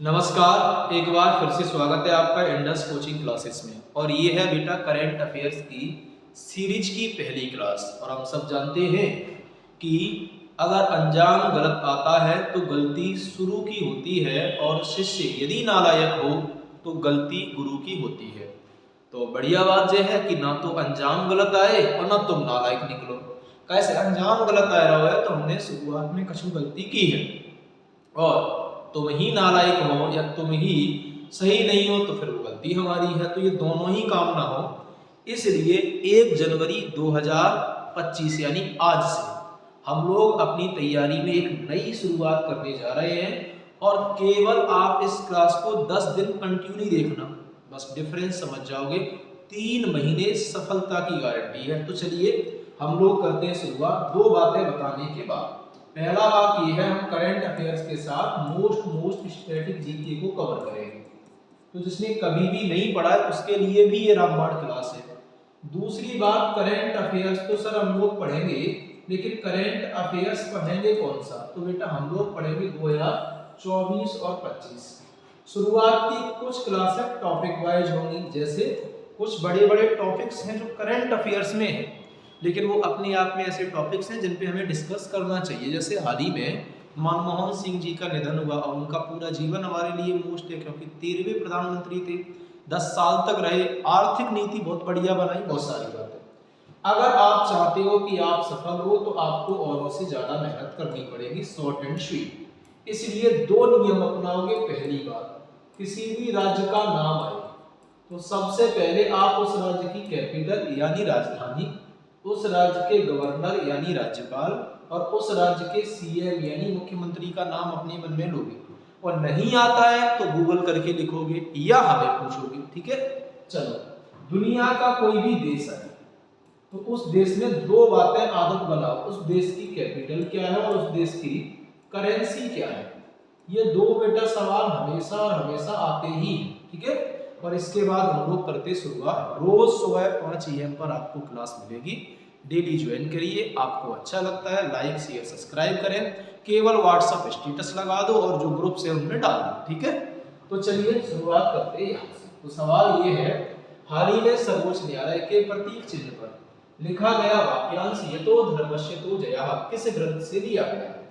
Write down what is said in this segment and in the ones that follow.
नमस्कार, एक बार फिर से स्वागत है आपका इंडस कोचिंग क्लासेस में। और ये है बेटा करंट अफेयर्स की सीरीज की पहली क्लास। और हम सब जानते हैं कि अगर अंजाम गलत आता है तो गलती शुरू की होती है, और शिष्य यदि नालायक हो तो गलती गुरु की होती है। तो बढ़िया बात यह है कि ना तो अंजाम गलत आए और ना तुम नालायक निकलो। कैसे अंजाम गलत आ रहा है तो हमने शुरुआत में कुछ गलती की है, और तुम ही नालायक हो या तुम ही सही नहीं हो तो फिर वो गलती हमारी है। तो ये दोनों ही काम ना हो, इसलिए 1 जनवरी 2025 यानी आज से हम लोग अपनी तैयारी में एक नई शुरुआत करने जा रहे हैं। और केवल आप इस क्लास को 10 दिन कंटिन्यू देखना, बस डिफरेंस समझ जाओगे। 3 महीने सफलता की गारंटी है। तो चलिए हम लोग करते हैं शुरुआत 2 बातें बताने के बाद। पहला बात ये है, हम करंट अफेयर्स के साथ मोस्ट स्टैटिक जीके को कवर करेंगे। तो जिसने कभी भी नहीं पढ़ा है उसके लिए भी ये रामबाण क्लास है। दूसरी बात, करंट अफेयर्स तो सर हम लोग पढ़ेंगे, लेकिन करंट अफेयर्स पढ़ेंगे कौन सा? तो बेटा हम लोग पढ़ेंगे 2024 और 25। शुरुआत की कुछ क्लासेस टॉपिक वाइज होंगी, जैसे कुछ बड़े बड़े टॉपिक्स हैं जो करंट अफेयर्स में है, लेकिन वो अपने आप में ऐसे टॉपिक्स हैं जिन पे हमें डिस्कस करना चाहिए। जैसे हाल ही में मनमोहन सिंह जी का निधन हुआ, और उनका पूरा जीवन हमारे लिए मोस्ट है, क्योंकि 13वें प्रधानमंत्री थे, 10 साल तक रहे, आर्थिक नीति बहुत बढ़िया बनाई, बहुत सारी बातें। अगर आप चाहते हो कि आप सफल हो तो आपको औरों से ज्यादा मेहनत करनी पड़ेगी, शॉर्ट एंड स्वीट। इसलिए 2 नियम अपनाओगे। पहली बात, किसी भी राज्य का नाम आए तो सबसे पहले आप उस राज्य की कैपिटल यानी राजधानी, उस राज्य के गवर्नर यानी राज्यपाल, और उस राज्य के सीएम यानी मुख्यमंत्री का नाम अपने मन में लोगे। और नहीं आता है तो गूगल करके लिखोगे या हमें पूछोगे, ठीक है। चलो, दुनिया का कोई भी देश है तो उस देश में 2 बातें आदत बनाओ, उस देश की कैपिटल क्या है और उस देश की करेंसी क्या है। ये 2 बेटा सवाल हमेशा और हमेशा आते ही, ठीक है। और इसके बाद हम लोग करते शुरुआत। रोज सुबह 5 AM पर आपको क्लास मिलेगी, डेली ज्वाइन करिए। आपको अच्छा लगता है लाइक शेयर सब्सक्राइब करें, केवल व्हाट्सएप स्टेटस लगा दो और जो ग्रुप से उनमें डाल दो, ठीक है। तो चलिए शुरुआत करते हैं यहाँ से। तो सवाल ये है, हाल ही में सर्वोच्च न्यायालय के प्रतीक चिन्ह पर लिखा गया वाक्यांश यतो धर्मस्य तो जयः किस ग्रंथ से लिया गया है?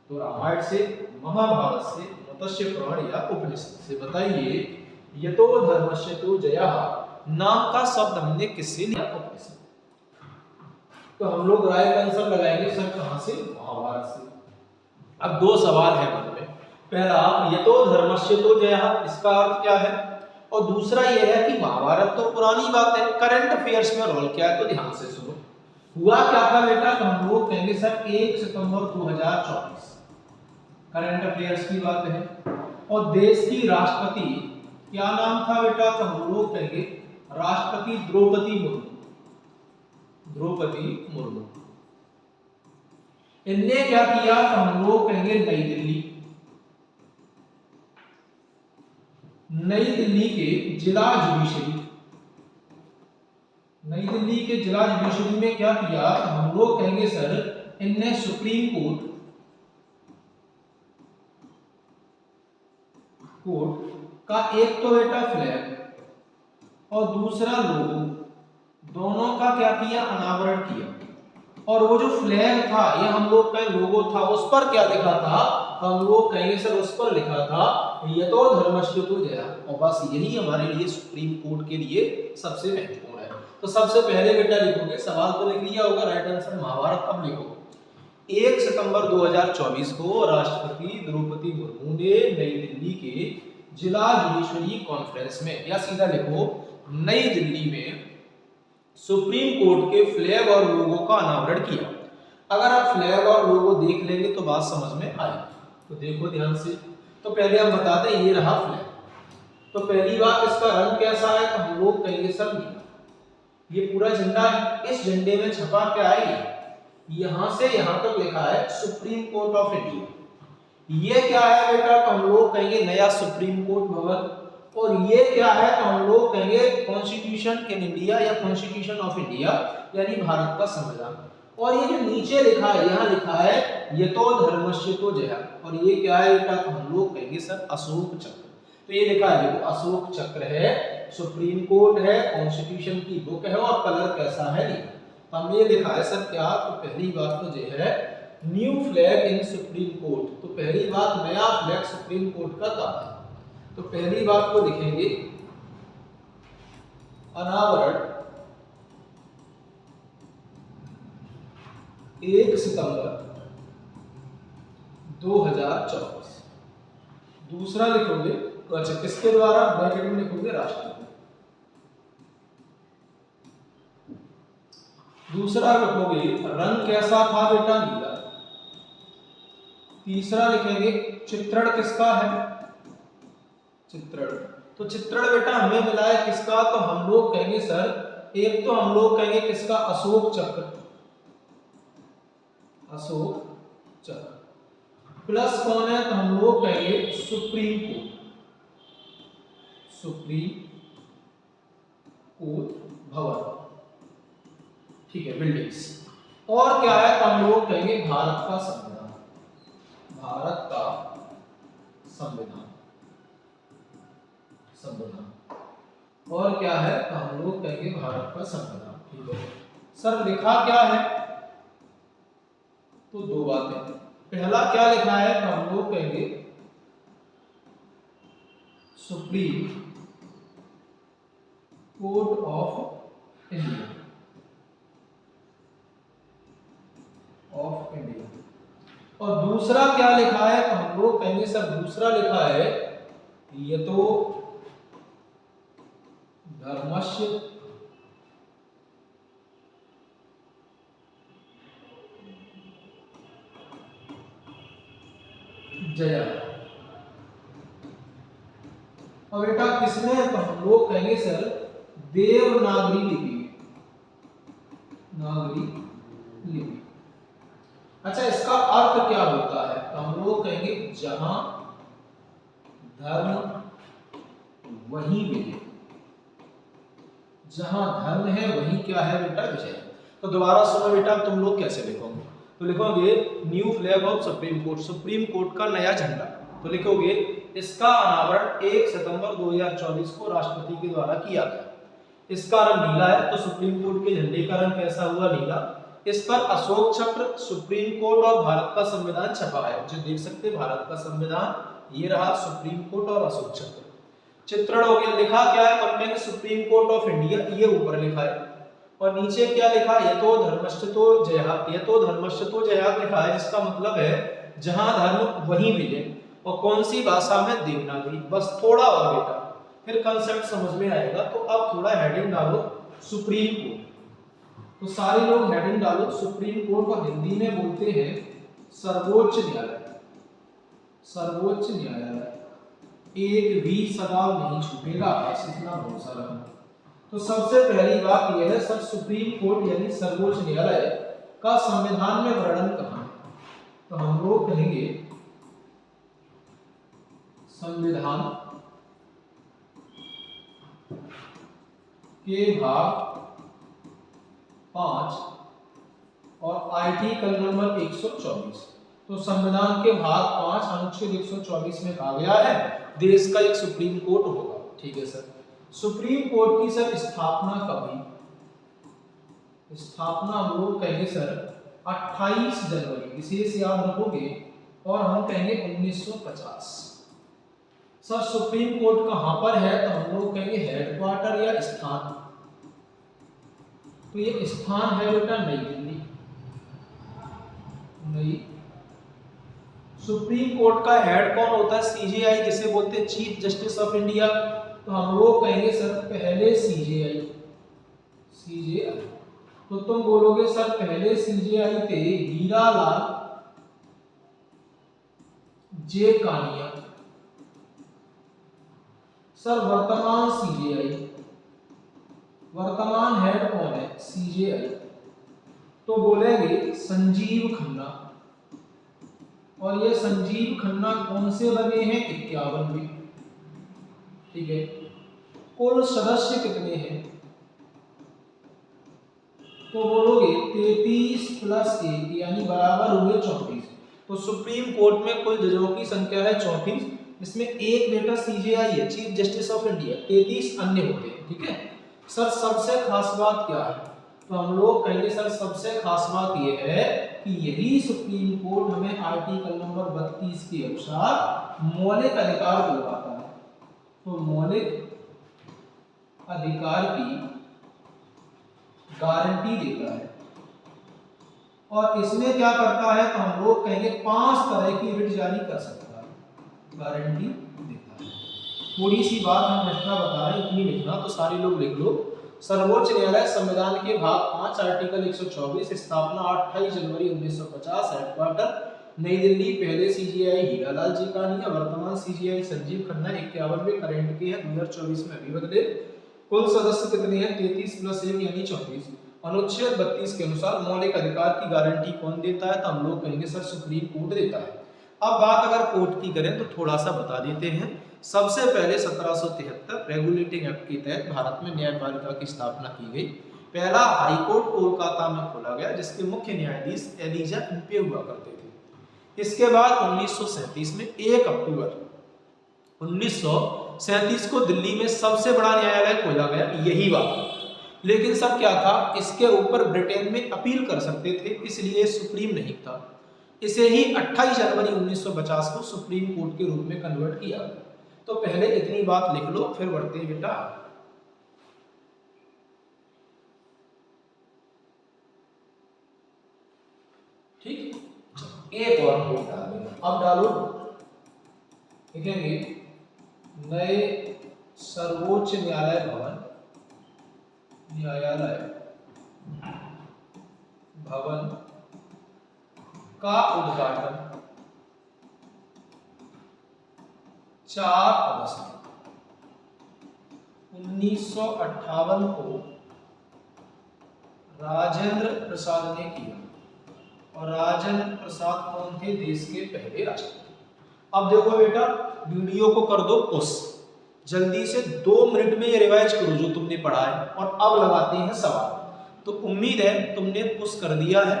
तो रामायण से, महाभारत से, मत्स्य पुराण या उपनिषद से। बताइए, यतो धर्मस्य तो जयः नाम का शब्द हमने किससे लिया? उपनिषद। तो हम लोग राइट आंसर लगाएंगे सर कहां से? महाभारत से। अब 2 सवाल है मन में। पहला, यतो धर्मस्य तो जयः, इसका अर्थ क्या है? और दूसरा यह है कि महाभारत तो पुरानी बात है, करंट अफेयर्स में रोल क्या है? तो ध्यान से सुनो। हुआ क्या था बेटा? तो हम लोग कहेंगे सर 1 सितंबर 2024 करंट अफेयर्स की बात है। और देश की राष्ट्रपति क्या नाम था बेटा? तो हम लोग कहेंगे राष्ट्रपति द्रौपदी मुर्मू। द्रौपदी मुर्मू। इनने क्या किया? तो हम लोग कहेंगे नई दिल्ली। नई दिल्ली के जिला जुडिशरी, नई दिल्ली के जिला जुडिशरी में क्या किया? तो हम लोग कहेंगे सर इनने सुप्रीम कोर्ट का एक तो बेटा फ्लैग और दूसरा लोगो, दोनों का क्या किया? अनावरण किया। और वो जो फ्लैग था, ये हम लोग का लोगो था, उस पर क्या लिखा था? हम लोग कहेंगे सर उस पर लिखा था यतो धर्मस्य तो जयः। और बस यही हमारे लिए सुप्रीम कोर्ट के लिए सबसे महत्वपूर्ण है। तो सबसे पहले बेटा लिखोगे, सवाल तो लिख लिया होगा राइट आंसर महाभारत। अब लिखो 1 सितंबर 2024 को राष्ट्रपति द्रौपदी मुर्मू ने नई दिल्ली के जिला जुडिशरी कॉन्फ्रेंस में, या सीधा लिखो नई दिल्ली में सुप्रीम कोर्ट के फ्लैग और लोगो का अनावरण किया। अगर आप फ्लैग और लोगो देख लेंगे तो बात समझ में आएगी। तो देखो ध्यान से। तो पहले हम बताते हैं, ये रहा फ्लैग। तो पहली बात, इसका रंग कैसा है? तो हम लोग कहेंगे सर नीला। ये पूरा झंडा है, इस झंडे में छपा क्या है? यहां से यहां तक लिखा है सुप्रीम कोर्ट ऑफ इंडिया। ये क्या है बेटा? तो हम लोग कहेंगे नया सुप्रीम कोर्ट भवन। और ये क्या है? तो हम लोग कहेंगे कॉन्स्टिट्यूशन इन इंडिया या कॉन्स्टिट्यूशन ऑफ इंडिया, यानी भारत का संविधान। और ये जो नीचे लिखा है, यहाँ लिखा है यतो धर्मस्य तो जया, और ये क्या है बेटा, तो हम लोग कहेंगे सर अशोक चक्र। तो ये लिखा है देखो अशोक चक्र है, सुप्रीम कोर्ट है, कॉन्स्टिट्यूशन की बुक है, और कलर कैसा है लिखा। तो हम ये लिखा है सर क्या, तो पहली बात तो जो है new flag in supreme court. तो पहली बात नया फ्लैग सुप्रीम कोर्ट का कब है, तो पहली बात को लिखेंगे अनावरण 1 सितंबर 2024। दूसरा लिखोगे, अच्छा किसके द्वारा, ब्रैकेट में लिखोगे राष्ट्रपति। दूसरा लिखोगे रंग कैसा था बेटा, नीला। तीसरा लिखेंगे चित्रण किसका है, चित्रण। तो चित्रण बेटा हमें मिला है किसका, तो हम लोग कहेंगे सर, एक तो हम लोग कहेंगे किसका, अशोक चक्र, अशोक चक्र। प्लस कौन है, तो हम लोग कहेंगे सुप्रीम कोर्ट, सुप्रीम कोर्ट भवन, ठीक है, बिल्डिंग्स। और क्या है, तो हम लोग कहेंगे भारत का संविधान, भारत का संविधान, संविधान। और क्या है, तो हम लोग कहेंगे भारत का संविधान, ठीक है। सर लिखा क्या है, तो दो बातें। पहला क्या लिखा है, तो हम लोग कहेंगे supreme court of India, of India. और दूसरा क्या लिखा है, तो हम लोग कहेंगे सर दूसरा लिखा है यतो धर्मस्य जया। और बेटा किसने, तो हम लोग कहेंगे सर देवनागरी लिपि, नागरी लिपि। अच्छा इसका अर्थ क्या होता है, तो हम लोग कहेंगे जहां धर्म वहीं विजय, जहां धर्म है वहीं क्या है बेटा, विजय। तो दोबारा सुनो बेटा, तुम लोग कैसे लिखोगे, तो लिखोगे new flag of supreme court, supreme court का नया झंडा। तो लिखोगे इसका अनावरण 1 सितंबर 2024 को राष्ट्रपति के द्वारा किया गया। इसका रंग नीला है, तो सुप्रीम कोर्ट के झंडे का रंग कैसा हुआ, नीला। इस पर अशोक चक्र, सुप्रीम कोर्ट और भारत का संविधान छपा है, जो देख सकते हैं भारत का संविधान ये रहा, सुप्रीम कोर्ट और अशोक चक्र। चित्रण हो गया, लिखा क्या है, campaign supreme court of India, ये ऊपर लिखा है। और नीचे क्या लिखा है, यतो धर्मस्य तो जया, यतो धर्मस्य तो जया लिखा है, जिसका मतलब है जहां धर्म वहीं विजय। और कौन सी भाषा में, देवनागरी। बस थोड़ा और बेटा फिर कंसेप्ट समझ में आएगा। तो अब थोड़ा हेडिंग डालो सुप्रीम कोर्ट, तो सारे लोग हेडिंग डालो सुप्रीम कोर्ट, और हिंदी में बोलते हैं सर्वोच्च न्यायालय, सर्वोच्च न्यायालय। एक भी सवाल नहीं छूटेगा, ऐसे इतना भरोसा रखना। तो सबसे पहली बात यह है सर, सुप्रीम कोर्ट यानी सर्वोच्च न्यायालय का संविधान में वर्णन कहां है, तो हम लोग कहेंगे संविधान के भाग 5 और आर्टिकल नंबर 124। तो संविधान के भाग 5 अनुच्छेद 124 में कहा गया है देश का एक सुप्रीम कोर्ट होगा, ठीक है सर। सुप्रीम कोर्ट की सर स्थापना कब हुई, स्थापना हम लोग कहेंगे सर 28 जनवरी, विशेष याद रखोगे, और हम कहेंगे 1950। सर सुप्रीम कोर्ट कहां पर है, तो हम लोग कहेंगे हेडक्वार्टर या स्थान। तो ये स्थान है बेटा नई दिल्ली, नई। सुप्रीम कोर्ट का हेड कौन होता है, सीजेआई, जिसे बोलते हैं चीफ जस्टिस ऑफ इंडिया। तो हम लोग कहेंगे सर पहले सीजेआई, सीजेआई। तो तुम बोलोगे सर पहले सीजेआई थे हीरालाल जे कानिया। सर वर्तमान सीजेआई, वर्तमान हेड कौन है, सीजेआई। तो बोलेंगे संजीव खन्ना। और ये संजीव खन्ना कौन से बने हैं, 51वें, ठीक है। कुल सदस्य कितने हैं, तो बोलोगे 33 प्लस 1 यानी बराबर हुए 34। तो सुप्रीम कोर्ट में कुल जजों की संख्या है 34, इसमें एक बेटा सीजेआई है, चीफ जस्टिस ऑफ इंडिया, 33 अन्य होते हैं। ठीक है सर, सबसे खास बात क्या है? तो हम लोग कहेंगे सर सबसे खास बात यह है कि यही सुप्रीम कोर्ट हमें आर्टिकल नंबर 32 के अनुसार मौलिक अधिकार दिलवाता है। तो मौलिक अधिकार की गारंटी देता है, और इसमें क्या करता है? तो हम लोग कहेंगे 5 तरह की रिट जारी कर सकता है, गारंटी देता है। थोड़ी सी बात हम एक्स्ट्रा बता रहे हैं, इतनी लिखना, तो सारे लोग लिख लो। सर्वोच्च न्यायालय संविधान के भाग 5 आर्टिकल 124, स्थापना 28 जनवरी 1950, हेडक्वार्टर नई दिल्ली, पहले सीजीआई हीरालाल जी का नहीं है, वर्तमान सीजीआई संजीव खन्ना, 51वें करंट के है, 2024 में अभी बदले। कुल सदस्य कितने हैं? 33 प्लस 1 यानी 34। अनुच्छेद 32 के अनुसार मौलिक अधिकार की गारंटी कौन देता है? तो हम लोग कहेंगे सर सुप्रीम कोर्ट देता है। अब बात अगर कोर्ट की करें तो थोड़ा सा बता देते हैं। सबसे पहले 1773 रेगुलेटिंग एक्ट के तहत भारत में न्यायपालिका की स्थापना की गई। पहला हाई कोर्ट कोलकाता में खोला गया, जिसके मुख्य न्यायाधीश एलिजा इम्पे हुआ करते थे। इसके बाद 1937 में 1 अक्टूबर 1937 को दिल्ली में सबसे बड़ा न्यायालय खोला गया, यही बात। लेकिन सब क्या था, इसके ऊपर ब्रिटेन में अपील कर सकते थे, इसलिए सुप्रीम नहीं था। इसे ही 28 जनवरी 1950 को सुप्रीम कोर्ट के रूप में कन्वर्ट किया गया। तो पहले इतनी बात लिख लो, फिर बढ़ते हैं बेटा। ठीक, एक और कोड डाल देना। अब डालो, लिखेंगे नए सर्वोच्च न्यायालय भवन का उद्घाटन 4 अगस्त 1958 को राजेंद्र प्रसाद ने किया। और राजेंद्र प्रसाद कौन थे? देश के पहले राष्ट्रपति। अब देखो बेटा, वीडियो को कर दो पुश, जल्दी से 2 मिनट में ये रिवाइज करो जो तुमने पढ़ा है, और अब लगाते हैं सवाल। तो उम्मीद है तुमने पुश कर दिया है।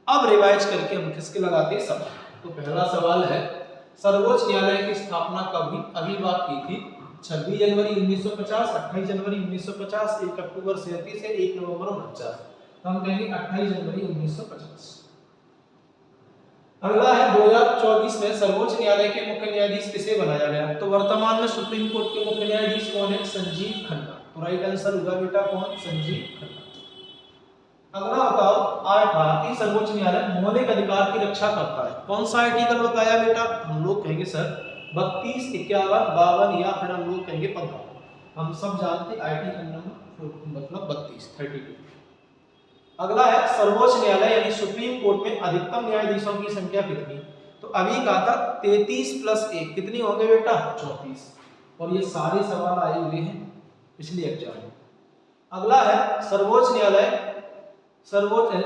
अब रिवाइज करके हम किसके लगाते हैं सवाल। तो पहला सवाल है, सर्वोच्च न्यायालय की स्थापना कब हुई? अभी बात की थी 26 जनवरी 1950, 28 जनवरी 1950, 1 अक्टूबर 37 है, 1 नवंबर 49। तो हम कहेंगे 28 जनवरी 1950। अगला है 2024 में सर्वोच्च न्यायालय के मुख्य न्यायाधीश किसे बनाया गया? तो वर्तमान में सुप्रीम कोर्ट के मुख्य न्यायाधीश कौन है? संजीव खन्ना। तो राइट आंसर होगा बेटा कौन? संजीव खन्ना। अगला बताओ, भारतीय सर्वोच्च न्यायालय मौलिक अधिकार की रक्षा करता है, कौन सा आर्टिकल बताया बेटा? हम लोग कहेंगे सर 32, 51, 52 या फिर हम लोग कहेंगे 15। हम सब जानते आर्टिकल नंबर मतलब 32। अगला है सर्वोच्च न्यायालय यानी सुप्रीम कोर्ट में अधिकतम न्यायाधीशों की संख्या कितनी? तो अभी कहा था 33 प्लस 1 कितनी होंगे बेटा? 34। और ये सारे सवाल आए हुए हैं पिछले एग्जाम में। अगला है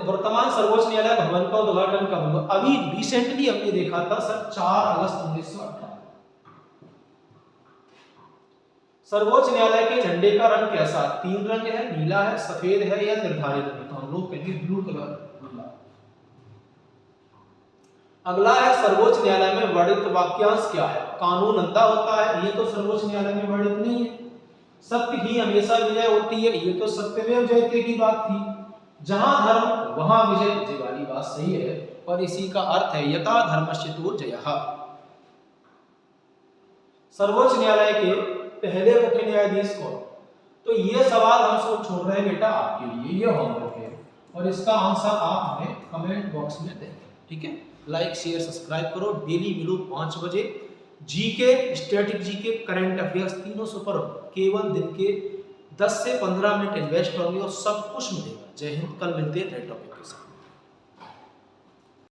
वर्तमान सर्वोच्च न्यायालय भवन का उद्घाटन कब हुआ? अभी रिसेंटली हमने देखा था सर 4 अगस्त 1958। सर्वोच्च न्यायालय के झंडे का रंग कैसा? 3 रंग है, नीला है, सफेद है या निर्धारित है? तो हम लोग कहेंगे ब्लू कलर। अगला है सर्वोच्च न्यायालय में वर्णित वाक्यांश क्या है? कानून अंधा होता है, ये तो सर्वोच्च न्यायालय में वर्णित नहीं है। सत्य ही हमेशा विजय होती है, ये तो सत्यमेव जयते की बात थी। जहां धर्म वहां विजय, ये वाली बात सही है, और इसी का अर्थ है यथा धर्मस्यतो जयः। सर्वोच्च न्यायालय के पहले मुख्य न्यायाधीश कौन? तो ये सवाल हम सब छोड़ रहे हैं बेटा आपके लिए, ये होमवर्क है, और इसका आंसर आप हमें कमेंट बॉक्स में दें। ठीक है, लाइक शेयर सब्सक्राइब करो। डेली मिलो 5 बजे। GK, static GK, current affairs तीनों सुपर। केवल दिन के 10 से 15 मिनट इन्वेस्ट होंगे और सब कुछ मिलेगा। जय हिंद। कल मिलते हैं नए टॉपिक के साथ।